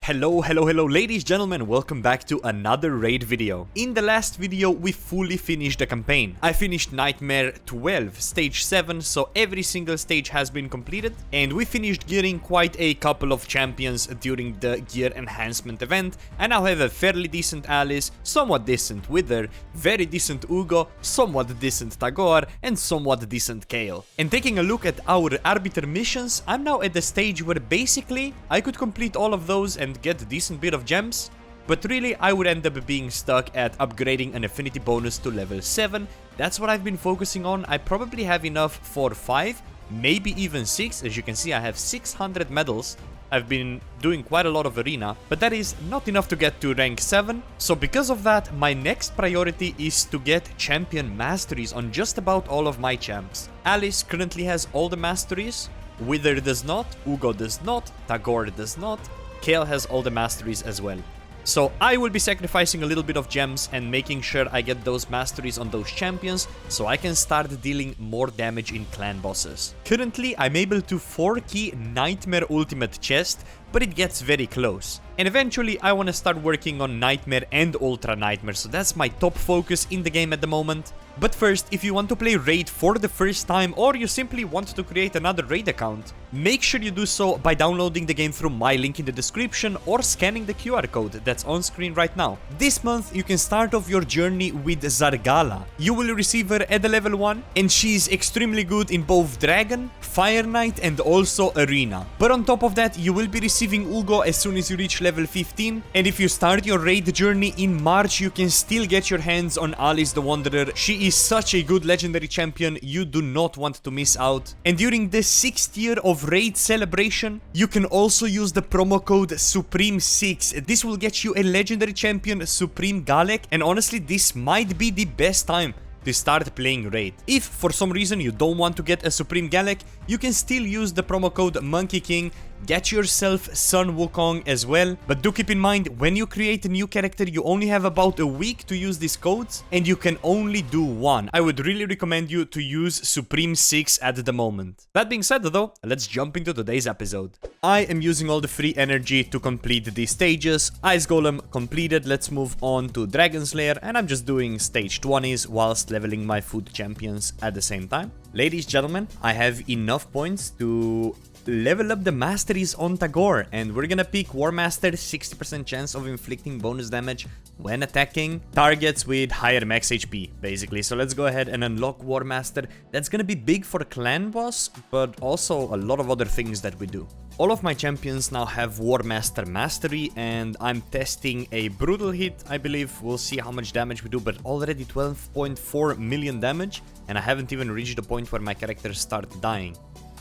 Hello ladies, gentlemen, welcome back to another raid video. In the last video, we fully finished the campaign. I finished Nightmare 12, stage 7, so every single stage has been completed, and we finished gearing quite a couple of champions during the gear enhancement event. I now have a fairly decent Alice, somewhat decent Wither, very decent Ugo, somewhat decent Tagore, and somewhat decent Kale. And taking a look at our Arbiter missions, I'm now at the stage where basically I could complete all of those and get a decent bit of gems, but really I would end up being stuck at upgrading an affinity bonus to level 7. That's what I've been focusing on. I probably have enough for 5, maybe even 6. As you can see, I have 600 medals. I've been doing quite a lot of arena, but that is not enough to get to rank 7. So because of that, my next priority is to get champion masteries on just about all of my champs. Alice currently has all the masteries, Wither does not, Ugo does not, Tagore does not, Kale has all the masteries as well. So I will be sacrificing a little bit of gems and making sure I get those masteries on those champions so I can start dealing more damage in clan bosses. Currently, I'm able to 4-key Nightmare Ultimate Chest, but it gets very close. And eventually, I want to start working on Nightmare and Ultra Nightmare, so that's my top focus in the game at the moment. But first, if you want to play Raid for the first time, or you simply want to create another Raid account, make sure you do so by downloading the game through my link in the description or scanning the QR code that's on screen right now. This month, you can start off your journey with Zargala. You will receive her at the level 1, and she's extremely good in both Dragon, Fire Knight, and also Arena. But on top of that, you will be receiving Ugo as soon as you reach level 15, and if you start your raid journey in March, you can still get your hands on Alice the Wanderer. She is such a good legendary champion, you do not want to miss out. And during the 6th year of raid celebration, you can also use the promo code Supreme6. This will get you a legendary champion, Supreme Galek, and honestly, this might be the best time to start playing Raid. If for some reason you don't want to get a Supreme Galek, you can still use the promo code Monkey King, get yourself Sun Wukong as well. But do keep in mind, when you create a new character, you only have about a week to use these codes, and you can only do one. I would really recommend you to use Supreme 6 at the moment. That being said though, let's jump into today's episode. I am using all the free energy to complete these stages. Ice Golem completed, let's move on to Dragon Slayer, and I'm just doing stage 20s whilst leveling my food champions at the same time. Ladies, gentlemen, I have enough points to level up the masteries on Tagore, and we're gonna pick War Master, 60% chance of inflicting bonus damage when attacking targets with higher max HP, basically. So let's go ahead and unlock War Master. That's gonna be big for clan boss, but also a lot of other things that we do. All of my champions now have War Master Mastery, and I'm testing a brutal hit, I believe. We'll see how much damage we do, but already 12.4 million damage, and I haven't even reached the point where my characters start dying.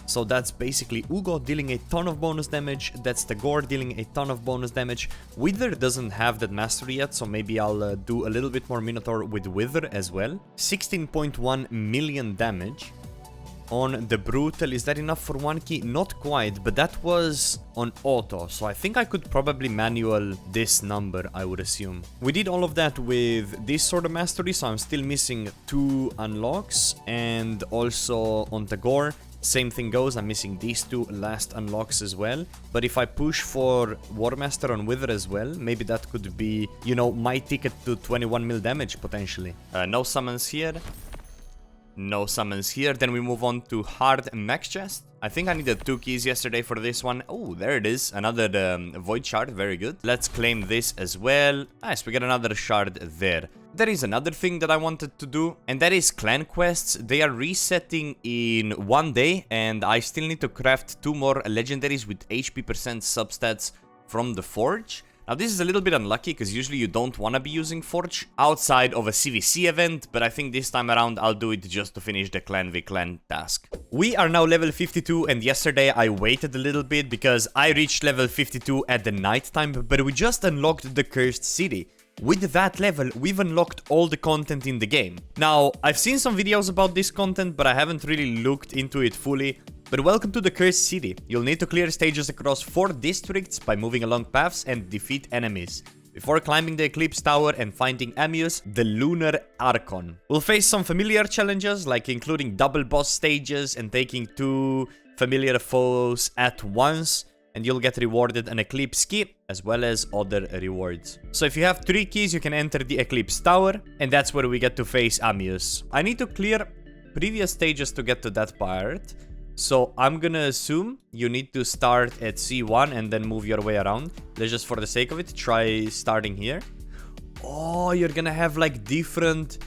So that's basically Ugo dealing a ton of bonus damage, that's Tagore dealing a ton of bonus damage. Wither doesn't have that mastery yet, so maybe I'll do a little bit more Minotaur with Wither as well. 16.1 million damage on the Brutal. Is that enough for 1 key? Not quite, but that was on auto, so I think I could probably manual this number, I would assume. We did all of that with this sort of mastery, so I'm still missing 2 unlocks, and also on Tagore, same thing goes, I'm missing these 2 last unlocks as well. But if I push for War Master on Wither as well, maybe that could be, you know, my ticket to 21 mil damage potentially. No summons here. No summons here. Then we move on to Hard Max Chest. I think I needed 2 keys yesterday for this one. Oh, there it is. Another Void Shard. Very good. Let's claim this as well. Nice, we get another shard there. There is another thing that I wanted to do, and that is clan quests. They are resetting in 1 day, and I still need to craft 2 more legendaries with HP% substats from the Forge. Now this is a little bit unlucky, because usually you don't want to be using Forge outside of a CVC event, but I think this time around I'll do it just to finish the Clan v Clan task. We are now level 52, and yesterday I waited a little bit because I reached level 52 at the night time, but we just unlocked the Cursed City. With that level, we've unlocked all the content in the game. Now, I've seen some videos about this content, but I haven't really looked into it fully. But welcome to the Cursed City. You'll need to clear stages across 4 districts by moving along paths and defeat enemies, before climbing the Eclipse Tower and finding Amuse, the Lunar Archon. We'll face some familiar challenges, like including double boss stages and taking 2 familiar foes at once. and you'll get rewarded an Eclipse key, as well as other rewards. So if you have 3 keys, you can enter the Eclipse Tower, and that's where we get to face Amuse. I need to clear previous stages to get to that part, so I'm gonna assume you need to start at C1 and then move your way around. Let's just, for the sake of it, try starting here. Oh, you're gonna have like different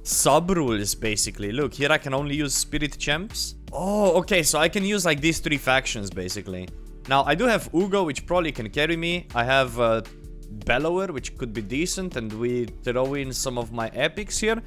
sub-rules, basically. Look, here I can only use Spirit Champs. Oh, okay, so I can use like these 3 factions, basically. Now, I do have Ugo, which probably can carry me. I have Bellower, which could be decent, and we throw in some of my epics here.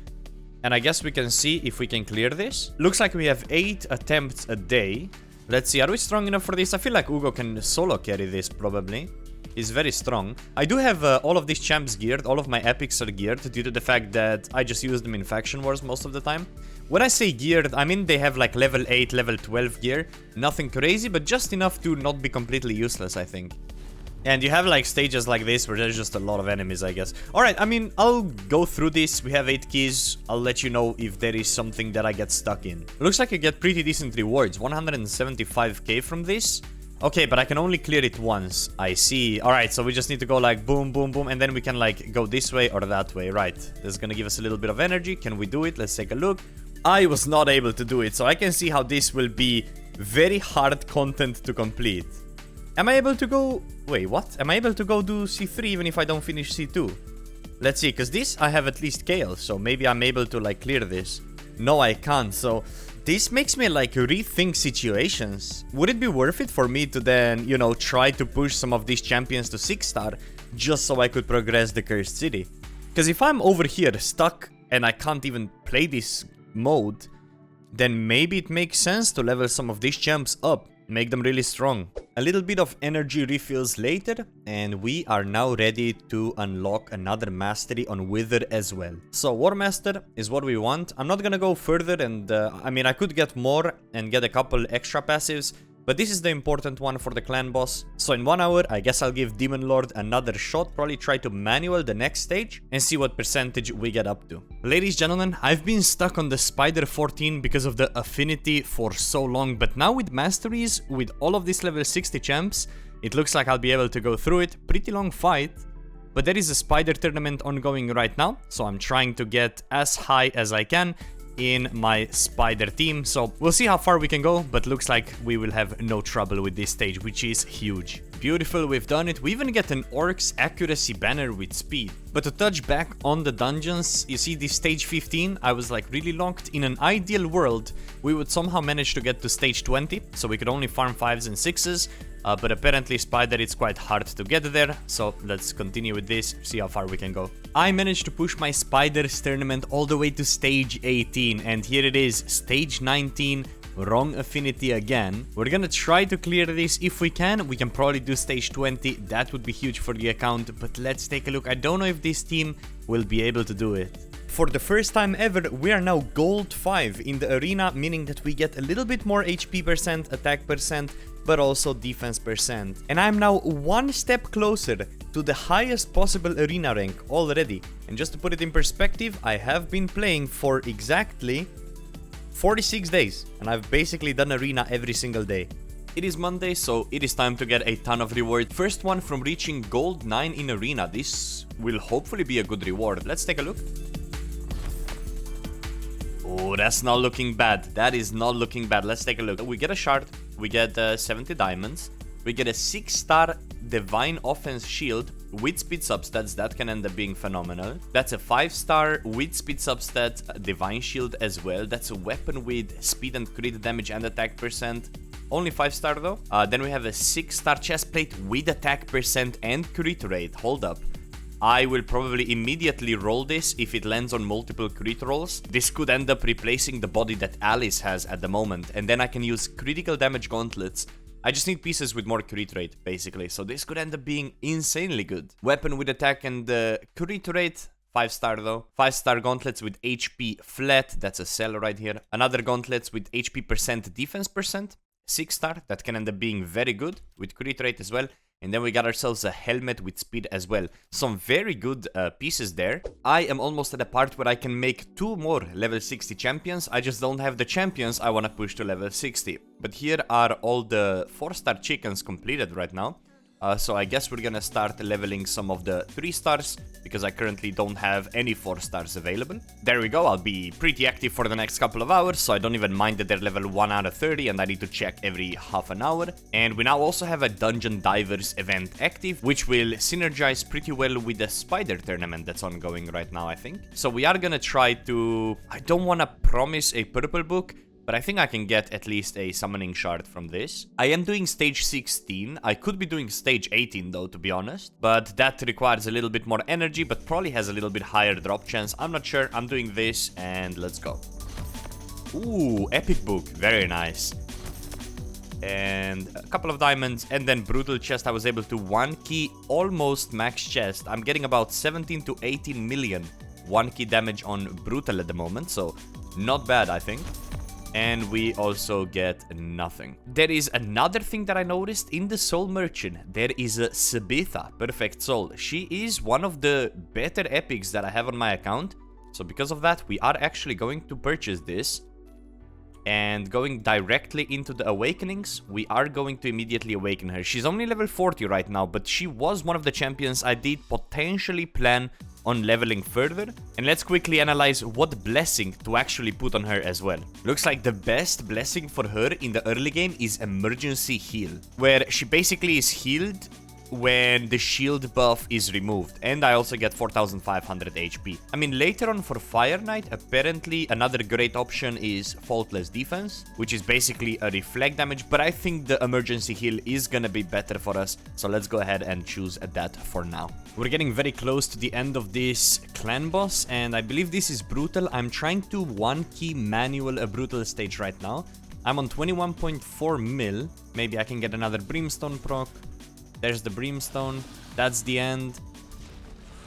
And I guess we can see if we can clear this. Looks like we have 8 attempts a day. Let's see, are we strong enough for this? I feel like Ugo can solo carry this, probably. He's very strong. I do have all of these champs geared. All of my epics are geared due to the fact that I just use them in Faction Wars most of the time. When I say geared, I mean they have like level 8, level 12 gear. Nothing crazy, but just enough to not be completely useless, I think. And you have like stages like this where there's just a lot of enemies, I guess. Alright, I mean, I'll go through this. We have 8 keys. I'll let you know if there is something that I get stuck in. Looks like you get pretty decent rewards. 175k from this. Okay, but I can only clear it once. I see. Alright, so we just need to go like boom, boom, boom. And then we can like go this way or that way. Right. This is gonna give us a little bit of energy. Can we do it? Let's take a look. I was not able to do it. So I can see how this will be very hard content to complete. Am I able to go... Wait, what? Am I able to go do C3 even if I don't finish C2? Let's see, because this I have at least Kale, so maybe I'm able to like clear this. No, I can't, so this makes me like rethink situations. Would it be worth it for me to then, you know, try to push some of these champions to 6-star just so I could progress the Cursed City? Because if I'm over here stuck and I can't even play this mode, then maybe it makes sense to level some of these champs up. Make them really strong. A little bit of energy refills later, and we are now ready to unlock another mastery on Wither as well. So War Master is what we want. I'm not gonna go further, and I mean I could get more and get a couple extra passives, but this is the important one for the clan boss. So in 1 hour, I guess I'll give Demon Lord another shot, probably try to manual the next stage and see what percentage we get up to. Ladies, gentlemen, I've been stuck on the Spider 14 because of the affinity for so long, but now with Masteries, with all of these level 60 champs, it looks like I'll be able to go through it. Pretty long fight, but there is a Spider tournament ongoing right now, so I'm trying to get as high as I can in my Spider team, so we'll see how far we can go, but looks like we will have no trouble with this stage, which is huge. Beautiful, we've done it. We even get an Orc's accuracy banner with speed. But to touch back on the dungeons, you see this stage 15, I was like really locked. In an ideal world, we would somehow manage to get to stage 20, so we could only farm 5s and 6s, but apparently Spider, it's quite hard to get there, so let's continue with this, see how far we can go. I managed to push my Spiders tournament all the way to stage 18, and here it is, stage 19, wrong affinity again. We're gonna try to clear this if we can. We can probably do stage 20, that would be huge for the account, but let's take a look. I don't know if this team will be able to do it. For the first time ever, we are now gold 5 in the arena, meaning that we get a little bit more HP percent, attack percent, but also defense percent. And I'm now one step closer to the highest possible arena rank already. And just to put it in perspective, I have been playing for exactly 46 days, and I've basically done arena every single day. It is Monday, so it is time to get a ton of reward. First one from reaching gold 9 in arena. This will hopefully be a good reward. Let's take a look. Oh, that's not looking bad. That is not looking bad. Let's take a look. We get a shard. We get 70 diamonds. We get a 6-star Divine Offense Shield with speed substats. That can end up being phenomenal. That's a 5-star with speed substat Divine Shield as well. That's a weapon with speed and crit damage and attack percent. Only 5-star though. Then we have a 6-star chest plate with attack percent and crit rate. Hold up. I will probably immediately roll this if it lands on multiple crit rolls. This could end up replacing the body that Alice has at the moment, and then I can use critical damage gauntlets. I just need pieces with more crit rate, basically, so this could end up being insanely good. Weapon with attack and crit rate, 5-star though. 5-star gauntlets with HP flat, that's a sell right here. Another gauntlets with HP percent, defense percent, 6-star, that can end up being very good, with crit rate as well. And then we got ourselves a helmet with speed as well. Some very good pieces there. I am almost at a part where I can make 2 more level 60 champions. I just don't have the champions I want to push to level 60. But here are all the 4-star chickens completed right now. So I guess we're gonna start leveling some of the 3 stars, because I currently don't have any 4 stars available. There we go, I'll be pretty active for the next couple of hours, so I don't even mind that they're level 1 out of 30 and I need to check every half an hour. And we now also have a Dungeon Divers event active, which will synergize pretty well with the Spider tournament that's ongoing right now, I think. So we are gonna try to... I don't wanna promise a purple book, but I think I can get at least a summoning shard from this. I am doing stage 16. I could be doing stage 18 though, to be honest. But that requires a little bit more energy, but probably has a little bit higher drop chance. I'm not sure. I'm doing this and let's go. Ooh, epic book. Very nice. And a couple of diamonds and then brutal chest. I was able to 1-key almost max chest. I'm getting about 17 to 18 million 1-key damage on brutal at the moment. So not bad, I think. And we also get nothing. There is another thing that I noticed in the Soul Merchant. There is a Sabitha, Perfect Soul. She is one of the better epics that I have on my account. So because of that, we are actually going to purchase this. And going directly into the Awakenings, we are going to immediately awaken her. She's only level 40 right now, but she was one of the champions I did potentially plan on leveling further. And let's quickly analyze what blessing to actually put on her as well. Looks like the best blessing for her in the early game is Emergency Heal, where she basically is healed when the shield buff is removed, and I also get 4500 HP. I mean, later on for Fire Knight, apparently another great option is Faultless Defense, which is basically a reflect damage, but I think the emergency heal is gonna be better for us, so let's go ahead and choose that for now. We're getting very close to the end of this clan boss, and I believe this is brutal. I'm trying to 1-key manual a brutal stage right now. I'm on 21.4 mil. Maybe I can get another Brimstone proc. There's the Brimstone. That's the end.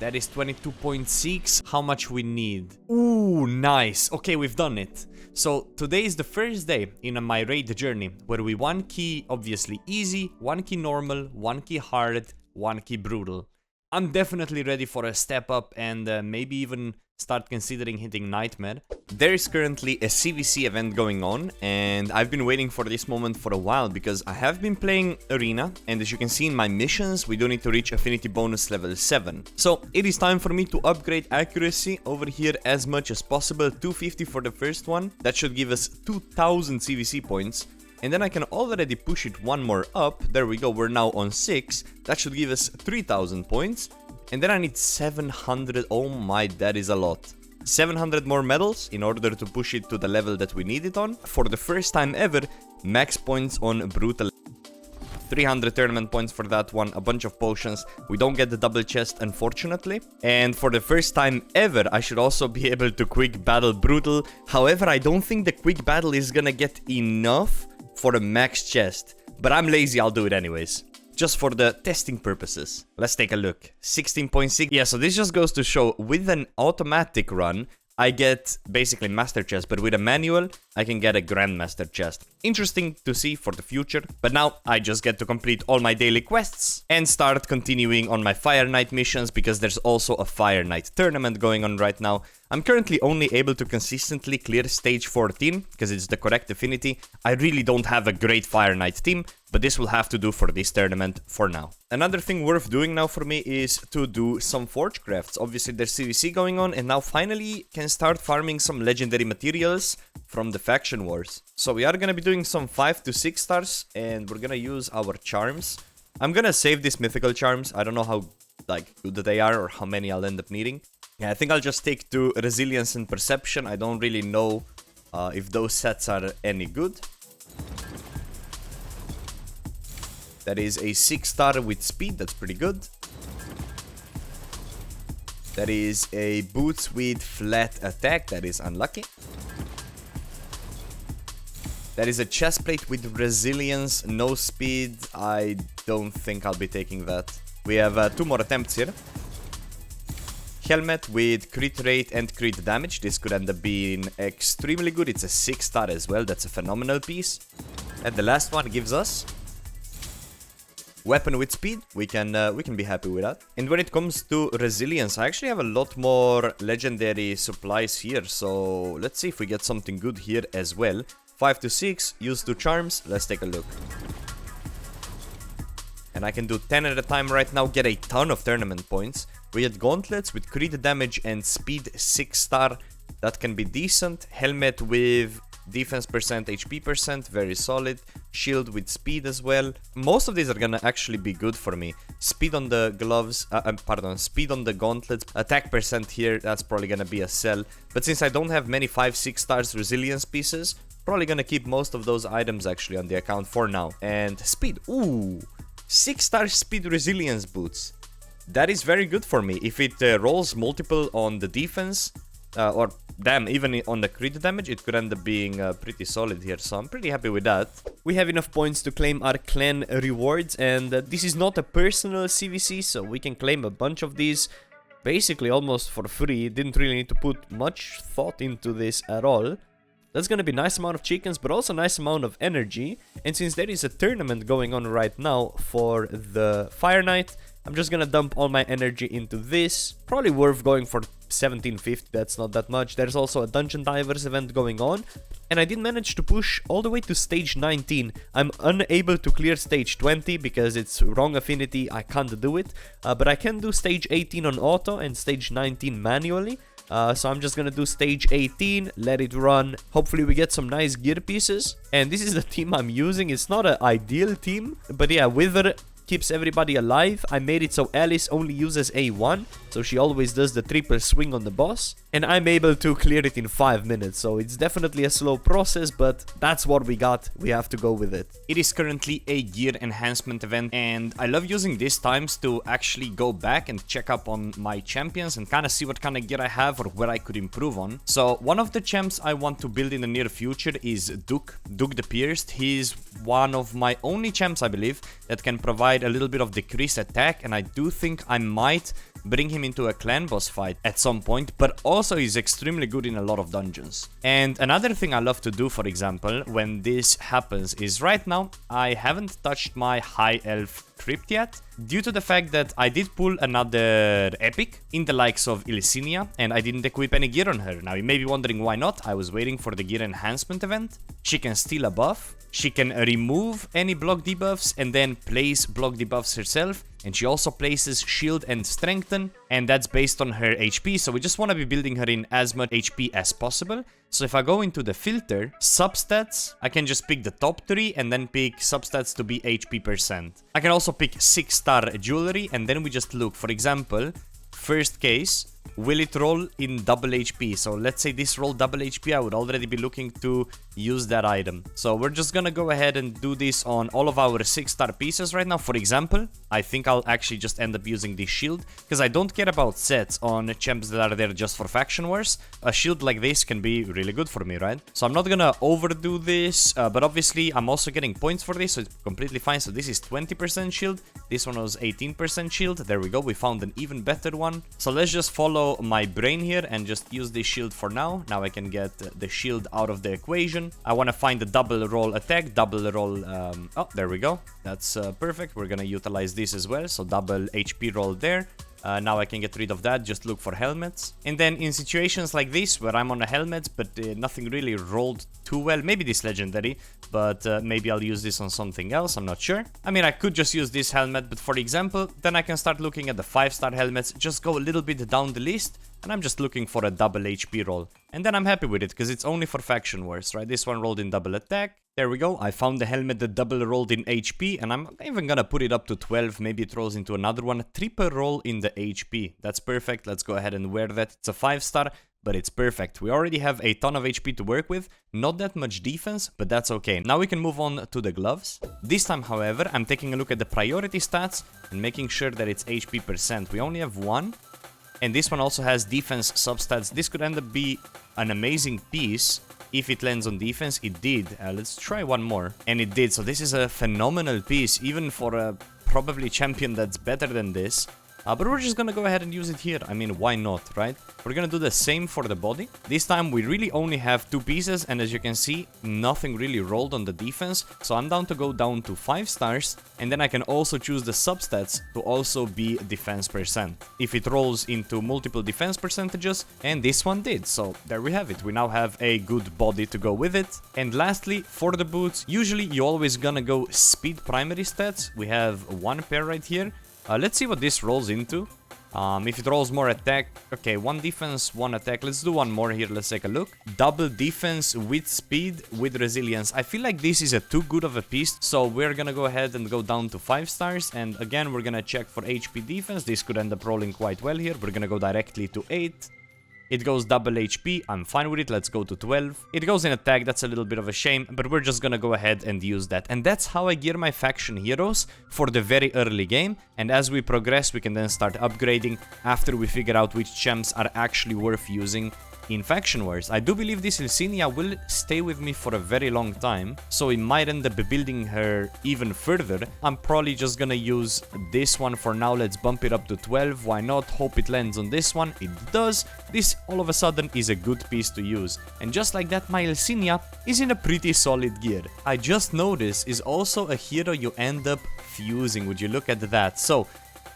That is 22.6. How much we need? Ooh, nice. Okay, we've done it. So today is the first day in my raid journey where we 1-key obviously easy, 1-key normal, 1-key hard, 1-key brutal. I'm definitely ready for a step up and maybe even start considering hitting Nightmare. There is currently a CVC event going on, and I've been waiting for this moment for a while because I have been playing Arena, and as you can see in my missions, we do need to reach Affinity Bonus level 7. So it is time for me to upgrade accuracy over here as much as possible. 250 for the first one. That should give us 2000 CVC points. And then I can already push it one more up. There we go, we're now on 6. That should give us 3000 points. And then I need 700, oh my, that is a lot. 700 more medals in order to push it to the level that we need it on. For the first time ever, max points on Brutal. 300 tournament points for that one, a bunch of potions. We don't get the double chest, unfortunately. And for the first time ever, I should also be able to quick battle Brutal. However, I don't think the quick battle is gonna get enough for a max chest. But I'm lazy, I'll do it anyways. Just for the testing purposes. Let's take a look. 16.6. Yeah, so this just goes to show with an automatic run, I get basically master chest, but with a manual, I can get a grandmaster chest. Interesting to see for the future. But now I just get to complete all my daily quests and start continuing on my Fire Knight missions, because there's also a Fire Knight tournament going on right now. I'm currently only able to consistently clear stage 14 because it's the correct affinity. I really don't have a great Fire Knight team, but this will have to do for this tournament for now. Another thing worth doing now for me is to do some forge crafts. Obviously there's CVC going on, and now finally can start farming some legendary materials from the faction wars. So we are gonna be doing some 5 to 6 stars, and we're gonna use our charms. I'm gonna save these mythical charms. I don't know how good they are or how many I'll end up needing. Yeah, I think I'll just take to resilience and perception. I don't really know if those sets are any good. That is a 6-star with speed, that's pretty good. That is a boots with flat attack, that is unlucky. That is a chest plate with resilience, no speed. I don't think I'll be taking that. We have 2 more attempts here. Helmet with crit rate and crit damage. This could end up being extremely good. It's a 6-star as well. That's a phenomenal piece. And the last one gives us... weapon with speed, we can be happy with that. And when it comes to resilience, I actually have a lot more legendary supplies here, so let's see if we get something good here as well. 5 to 6, use 2 charms, let's take a look. And I can do 10 at a time right now, get a ton of tournament points. We get gauntlets with crit damage and speed 6 star, that can be decent. Helmet with defense percent, HP percent, very solid. Shield with speed as well. Most of these are gonna actually be good for me. Speed on the gloves, speed on the gauntlets. Attack percent here, that's probably gonna be a sell. But since I don't have many 5-6 stars resilience pieces, probably gonna keep most of those items actually on the account for now. And speed, ooh, 6-star speed resilience boots. That is very good for me. If it rolls multiple on the defense, or damn, even on the crit damage, it could end up being pretty solid here, so I'm pretty happy with that. We have enough points to claim our clan rewards, and this is not a personal CVC, so we can claim a bunch of these basically almost for free. Didn't really need to put much thought into this at all. That's gonna be a nice amount of chickens, but also a nice amount of energy. And since there is a tournament going on right now for the Fire Knight, I'm just gonna dump all my energy into this. Probably worth going for 1750, that's not that much. There's also a Dungeon Divers event going on. And I did manage to push all the way to stage 19. I'm unable to clear stage 20 because it's wrong affinity, I can't do it. But I can do stage 18 on auto and stage 19 manually. So I'm just gonna do stage 18, let it run. Hopefully we get some nice gear pieces. And this is the team I'm using. It's not an ideal team, but yeah, Wither keeps everybody alive. I made it so Alice only uses A1, so she always does the triple swing on the boss. And I'm able to clear it in 5 minutes, so it's definitely a slow process, but that's what we got. We have to go with it. It is currently a gear enhancement event, and I love using these times to actually go back and check up on my champions and kind of see what kind of gear I have or where I could improve on. So one of the champs I want to build in the near future is Duke the Pierced. He's one of my only champs, I believe, that can provide a little bit of decreased attack, and I do think I might bring him into a clan boss fight at some point, but also he's extremely good in a lot of dungeons. And another thing I love to do, for example, when this happens is right now I haven't touched my high elf crypt yet, due to the fact that I did pull another epic in the likes of Illusinia and I didn't equip any gear on her. Now you may be wondering why not. I was waiting for the gear enhancement event. She can steal a buff, she can remove any block debuffs and then place block debuffs herself, and she also places shield and strengthen, and that's based on her HP, so we just want to be building her in as much HP as possible. So if I go into the filter, substats, I can just pick the top 3 and then pick substats to be HP percent. I can also pick 6-star jewelry, and then we just look, for example, first case, will it roll in double HP? So let's say this roll double HP, I would already be looking to use that item. So we're just gonna go ahead and do this on all of our 6-star pieces right now. For example, I think I'll actually just end up using this shield, because I don't care about sets on champs that are there just for faction wars. A shield like this can be really good for me, right? So I'm not gonna overdo this, but obviously I'm also getting points for this, so it's completely fine. So this is 20% shield, this one was 18% shield. There we go, we found an even better one. So let's just follow my brain here and just use this shield for now. Now I can get the shield out of the equation. I want to find the double roll attack, double roll, oh, there we go. That's perfect. We're gonna utilize this as well, so double HP roll there. Now I can get rid of that, just look for helmets. And then in situations like this, where I'm on a helmet, but nothing really rolled too well, maybe this legendary, but maybe I'll use this on something else, I'm not sure. I mean, I could just use this helmet, but for example, then I can start looking at the 5-star helmets, just go a little bit down the list, and I'm just looking for a double HP roll. And then I'm happy with it, because it's only for faction wars, right? This one rolled in double attack. There we go, I found the helmet that double rolled in HP, and I'm even gonna put it up to 12, maybe it rolls into another one. Triple roll in the HP, that's perfect, let's go ahead and wear that. It's a 5-star, but it's perfect. We already have a ton of HP to work with, not that much defense, but that's okay. Now we can move on to the gloves. This time, however, I'm taking a look at the priority stats and making sure that it's HP percent. We only have one, and this one also has defense substats. This could end up be an amazing piece. If it lands on defense, it did. Let's try one more. And it did. So this is a phenomenal piece, even for a probably champion that's better than this. But we're just gonna go ahead and use it here. I mean, why not, right? We're gonna do the same for the body. This time we really only have 2 pieces, and as you can see, nothing really rolled on the defense. So I'm down to go down to 5 stars, and then I can also choose the substats to also be defense percent. If it rolls into multiple defense percentages, and this one did. So there we have it. We now have a good body to go with it. And lastly, for the boots, usually you're always gonna go speed primary stats. We have 1 pair right here. Let's see what this rolls into. If it rolls more attack, okay, 1 defense, 1 attack. Let's do 1 more here. Let's take a look. Double defense with speed, with resilience. I feel like this is a too good of a piece, so we're gonna go ahead and go down to 5 stars. And again, we're gonna check for HP defense. This could end up rolling quite well here. We're gonna go directly to 8. It goes double HP, I'm fine with it, let's go to 12. It goes in attack, that's a little bit of a shame, but we're just gonna go ahead and use that. And that's how I gear my faction heroes for the very early game. And as we progress, we can then start upgrading after we figure out which champs are actually worth using in Faction Wars. I do believe this Ilsinia will stay with me for a very long time, so we might end up building her even further. I'm probably just gonna use this one for now. Let's bump it up to 12. Why not? Hope it lands on this one. It does. This all of a sudden is a good piece to use. And just like that, my Ilsinia is in a pretty solid gear. I just noticed is also a hero you end up fusing. Would you look at that? So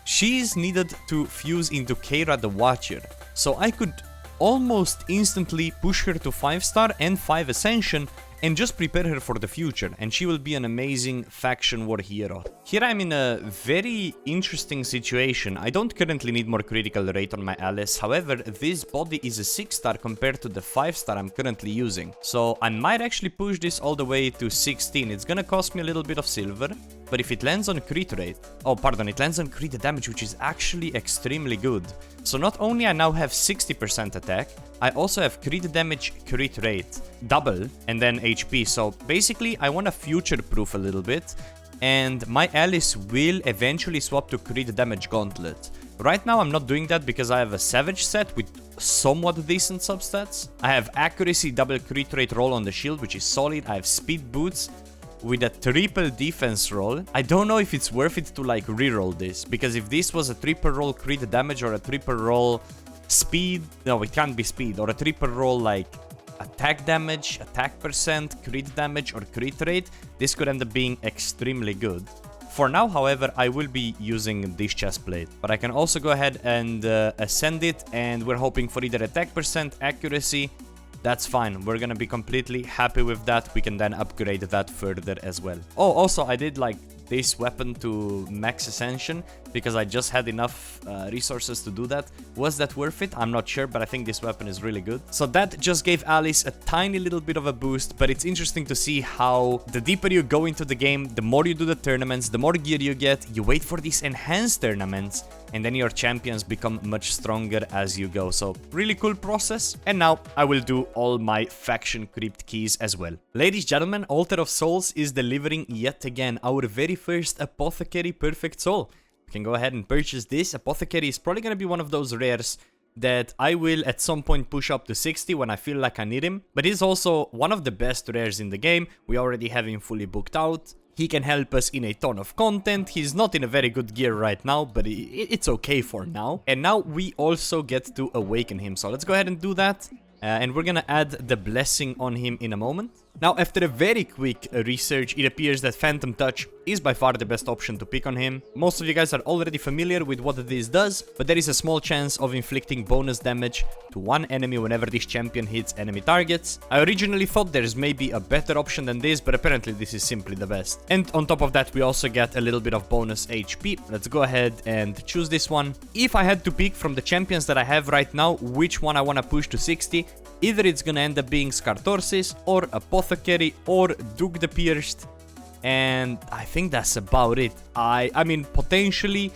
she's needed to fuse into Keira the Watcher. So I could almost instantly push her to 5 star and 5 Ascension and just prepare her for the future, and she will be an amazing faction war hero. Here I'm in a very interesting situation. I don't currently need more critical rate on my Alice, however this body is a 6 star compared to the 5 star I'm currently using. So I might actually push this all the way to 16. It's gonna cost me a little bit of silver, but if it lands on crit rate, oh pardon, it lands on crit damage, which is actually extremely good. So not only I now have 60% attack, I also have crit damage, crit rate, double, and then HP. So basically I want to future-proof a little bit, and my Alice will eventually swap to crit damage gauntlet. Right now I'm not doing that because I have a Savage set with somewhat decent substats. I have accuracy, double crit rate roll on the shield, which is solid. I have speed boots with a triple defense roll. I don't know if it's worth it to like reroll this, because if this was a triple roll crit damage or a triple roll speed, no, it can't be speed, or a triple roll like attack damage, attack percent, crit damage, or crit rate, this could end up being extremely good. For now, however, I will be using this chest plate, but I can also go ahead and ascend it, and we're hoping for either attack percent, accuracy. That's fine, we're gonna be completely happy with that. We can then upgrade that further as well. Oh, also I did like this weapon to max Ascension because I just had enough resources to do that. Was that worth it? I'm not sure, but I think this weapon is really good. So that just gave Alice a tiny little bit of a boost, but it's interesting to see how the deeper you go into the game, the more you do the tournaments, the more gear you get, you wait for these enhanced tournaments, and then your champions become much stronger as you go. So really cool process. And now I will do all my faction crypt keys as well. Ladies and gentlemen, Altar of Souls is delivering yet again our very first Apothecary Perfect Soul. We can go ahead and purchase this. Apothecary is probably going to be one of those rares that I will at some point push up to 60 when I feel like I need him. But he's also one of the best rares in the game. We already have him fully booked out. He can help us in a ton of content. He's not in a very good gear right now, but it's okay for now. And now we also get to awaken him. So let's go ahead and do that. And we're gonna add the blessing on him in a moment. Now, after a very quick research, it appears that Phantom Touch is by far the best option to pick on him. Most of you guys are already familiar with what this does, but there is a small chance of inflicting bonus damage to one enemy whenever this champion hits enemy targets. I originally thought there's maybe a better option than this, but apparently this is simply the best. And on top of that, we also get a little bit of bonus HP. Let's go ahead and choose this one. If I had to pick from the champions that I have right now, which one I want to push to 60, either it's gonna end up being Skartorsis, or Apothecary, or Duke the Pierced, and I think that's about it. I mean, potentially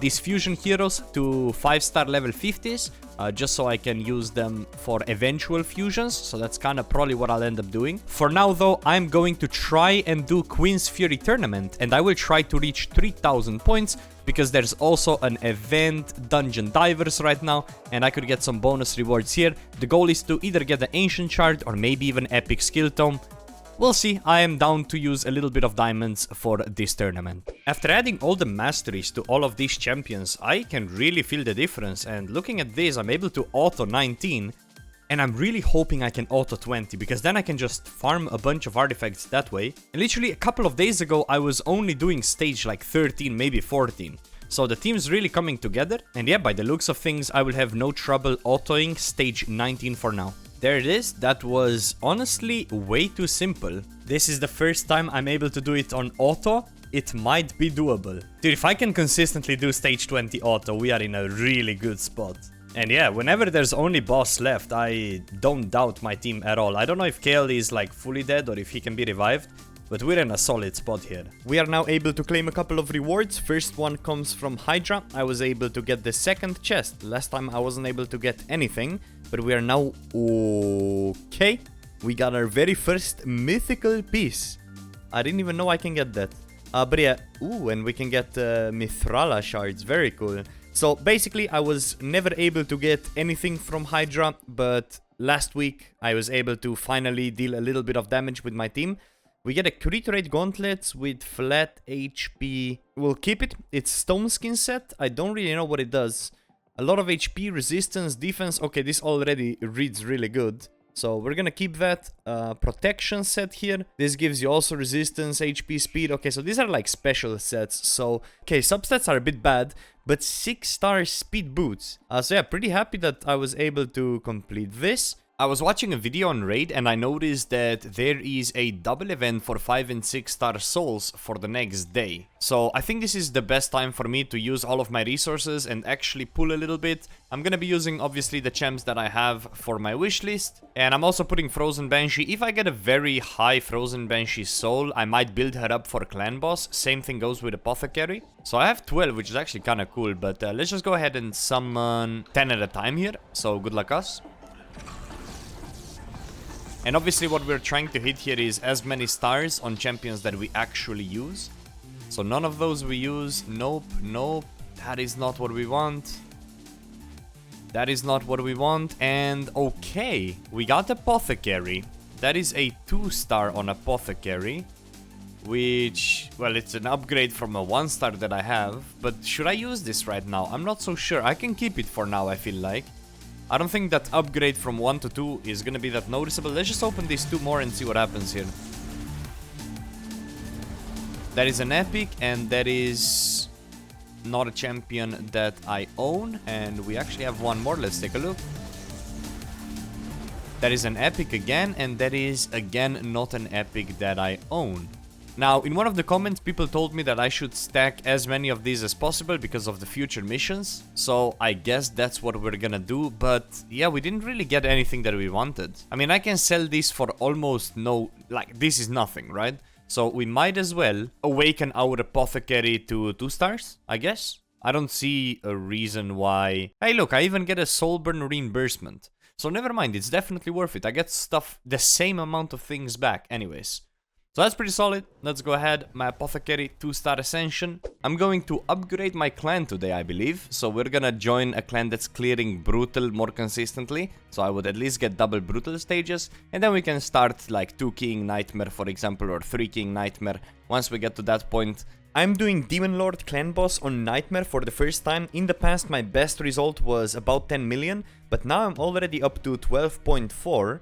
these fusion heroes to 5-star level 50s, just so I can use them for eventual fusions, so that's kind of probably what I'll end up doing. For now though, I'm going to try and do Queen's Fury tournament, and I will try to reach 3000 points, because there's also an event Dungeon Divers right now, and I could get some bonus rewards here. The goal is to either get the Ancient Shard or maybe even Epic Skill Tome. We'll see, I am down to use a little bit of diamonds for this tournament. After adding all the masteries to all of these champions, I can really feel the difference, and looking at this, I'm able to auto 19, and I'm really hoping I can auto 20, because then I can just farm a bunch of artifacts that way. And literally a couple of days ago, I was only doing stage like 13, maybe 14. So the team's really coming together, and yeah, by the looks of things, I will have no trouble autoing stage 19 for now. There it is, that was honestly way too simple. This is the first time I'm able to do it on auto. It might be doable. Dude, if I can consistently do stage 20 auto, we are in a really good spot. And yeah, whenever there's only boss left, I don't doubt my team at all. I don't know if Kale is like fully dead or if he can be revived, but we're in a solid spot here. We are now able to claim a couple of rewards. First one comes from Hydra. I was able to get the second chest. Last time I wasn't able to get anything, but we are now okay. We got our very first mythical piece. I didn't even know I can get that. But yeah, ooh, and we can get Mithrala shards. Very cool. So basically, I was never able to get anything from Hydra, but last week I was able to finally deal a little bit of damage with my team. We get a crit rate gauntlets with flat HP. We'll keep it. It's stone skin set. I don't really know what it does. A lot of HP, resistance, defense. Okay, this already reads really good. So we're gonna keep that. Protection set here. This gives you also resistance, HP, speed. Okay, so these are like special sets. So, okay, substats are a bit bad, but 6-star speed boots. So yeah, pretty happy that I was able to complete this. I was watching a video on Raid and I noticed that there is a double event for 5 and 6 star souls for the next day. So I think this is the best time for me to use all of my resources and actually pull a little bit. I'm gonna be using obviously the champs that I have for my wish list. And I'm also putting Frozen Banshee. If I get a very high Frozen Banshee soul, I might build her up for clan boss. Same thing goes with Apothecary. So I have 12, which is actually kind of cool. But let's just go ahead and summon 10 at a time here. So good luck us. And obviously what we're trying to hit here is as many stars on champions that we actually use. So none of those we use. Nope, nope. That is not what we want. That is not what we want. And okay, we got Apothecary. That is a 2-star on Apothecary. Which, well, it's an upgrade from a 1-star that I have. But should I use this right now? I'm not so sure. I can keep it for now, I feel like. I don't think that upgrade from 1 to 2 is gonna be that noticeable. Let's just open these 2 more and see what happens here. That is an epic, and that is not a champion that I own. And we actually have one more. Let's take a look. That is an epic again, and that is again not an epic that I own. Now, in one of the comments, people told me that I should stack as many of these as possible because of the future missions. So I guess that's what we're gonna do. But yeah, we didn't really get anything that we wanted. I mean, I can sell this for almost no... Like, this is nothing, right? So we might as well awaken our Apothecary to 2 stars, I guess. I don't see a reason why... Hey, look, I even get a Soulburn reimbursement. So never mind, it's definitely worth it. I get stuff, the same amount of things back anyways. So that's pretty solid. Let's go ahead. My Apothecary 2-star Ascension. I'm going to upgrade my clan today, I believe. So we're gonna join a clan that's clearing Brutal more consistently. So I would at least get double Brutal stages. And then we can start like 2 Keying Nightmare, for example, or 3 Keying Nightmare. Once we get to that point. I'm doing Demon Lord clan boss on Nightmare for the first time. In the past, my best result was about 10 million. But now I'm already up to 12.4.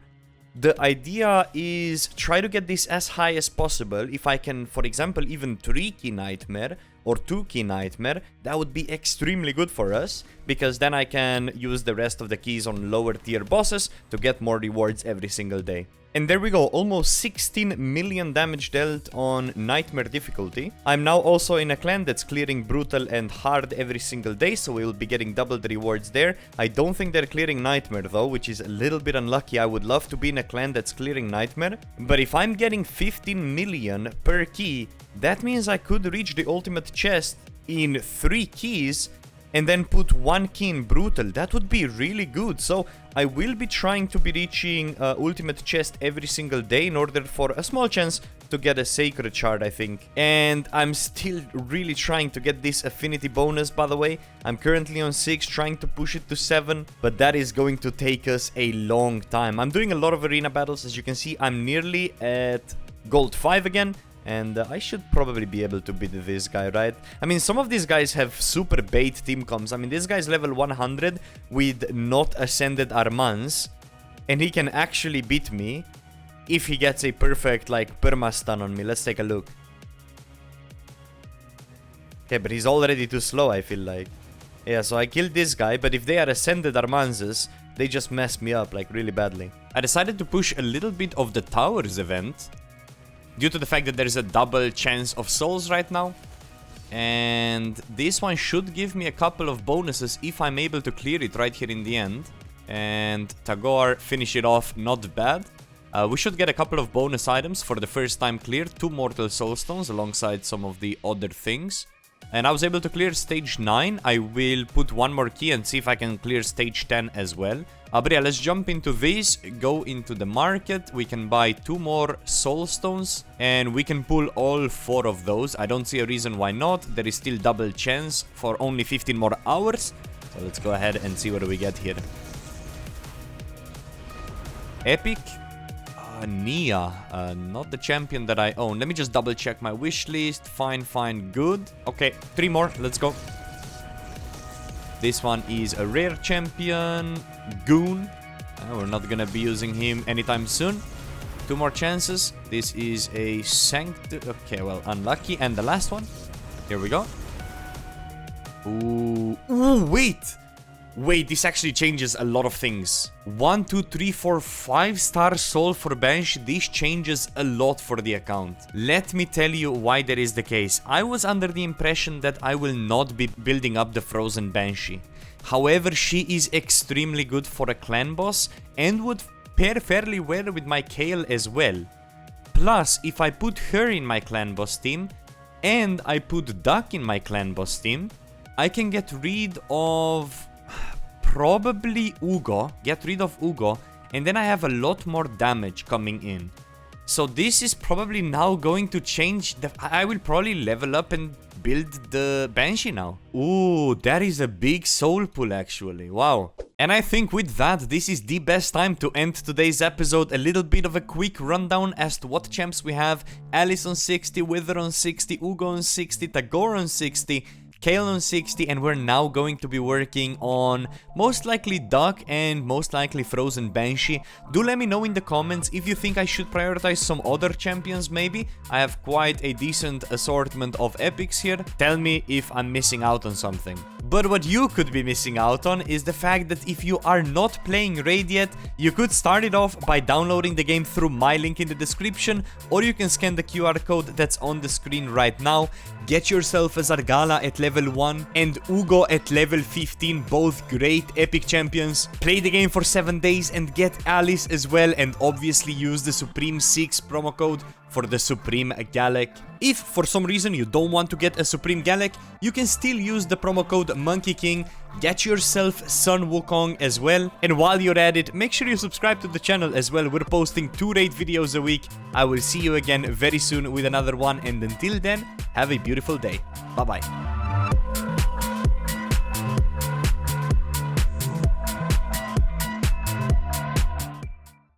The idea is try to get this as high as possible. If I can, for example, even 3 Key Nightmare or 2 Key Nightmare, that would be extremely good for us, because then I can use the rest of the keys on lower tier bosses to get more rewards every single day. And there we go, almost 16 million damage dealt on Nightmare difficulty. I'm now also in a clan that's clearing Brutal and Hard every single day, so we'll be getting double the rewards there. I don't think they're clearing Nightmare though, which is a little bit unlucky. I would love to be in a clan that's clearing Nightmare. But if I'm getting 15 million per key, that means I could reach the ultimate chest in 3 keys and then put 1 key in Brutal. That would be really good. So I will be trying to be reaching ultimate chest every single day in order for a small chance to get a sacred shard, I think. And I'm still really trying to get this affinity bonus, by the way. I'm currently on 6, trying to push it to 7, but that is going to take us a long time. I'm doing a lot of arena battles. As you can see, I'm nearly at gold 5 again. And I should probably be able to beat this guy, right? I mean, some of these guys have super bait team comps. I mean, this guy's level 100 with not ascended Armands. And he can actually beat me if he gets a perfect, like, perma-stun on me. Let's take a look. Okay, but he's already too slow, I feel like. Yeah, so I killed this guy, but if they are ascended Armanzes, they just mess me up, like, really badly. I decided to push a little bit of the Towers event, due to the fact that there's a double chance of souls right now. And this one should give me a couple of bonuses if I'm able to clear it right here in the end. And Tagore finish it off not bad. We should get a couple of bonus items for the first time clear. 2 Mortal Soulstones alongside some of the other things. And I was able to clear stage 9. I will put one more key and see if I can clear stage 10 as well. But yeah, let's jump into this, go into the market. We can buy 2 more Soulstones and we can pull all 4 of those. I don't see a reason why not. There is still double chance for only 15 more hours. So let's go ahead and see what we get here. Epic. Nia, not the champion that I own. Let me just double check my wish list. Fine, good. Okay, 3 more. Let's go. This one is a rare champion. Goon. We're not gonna be using him anytime soon. 2 more chances. This is a Okay, well, unlucky. And the last one. Here we go. Ooh, wait. Wait, this actually changes a lot of things. 1, 2, 3, 4, 5-star soul for Banshee. This changes a lot for the account. Let me tell you why that is the case. I was under the impression that I will not be building up the Frozen Banshee. However, she is extremely good for a clan boss and would pair fairly well with my Kale as well. Plus, if I put her in my clan boss team and I put Duck in my clan boss team, I can get rid of probably Ugo, and then I have a lot more damage coming in. So this is probably now going to change. I will probably level up and build the Banshee now. Ooh, that is a big soul pull actually, wow. And I think with that, this is the best time to end today's episode. A little bit of a quick rundown as to what champs we have. Alice on 60, Wither on 60, Ugo on 60, Tagore on 60, Kale on 60, and we're now going to be working on most likely Duck and most likely Frozen Banshee. Do let me know in the comments if you think I should prioritize some other champions maybe. I have quite a decent assortment of epics here. Tell me if I'm missing out on something. But what you could be missing out on is the fact that if you are not playing Raid yet, you could start it off by downloading the game through my link in the description, or you can scan the QR code that's on the screen right now. Get yourself a Zargala at level 1 and Ugo at level 15, both great epic champions. Play the game for 7 days and get Alice as well, and obviously use the Supreme 6 promo code for the Supreme Gallic. If for some reason you don't want to get a Supreme Gallic, you can still use the promo code Monkey King. Get yourself Sun Wukong as well. And while you're at it, make sure you subscribe to the channel as well. We're posting 2 raid videos a week. I will see you again very soon with another one, and until then, have a beautiful day. Bye bye.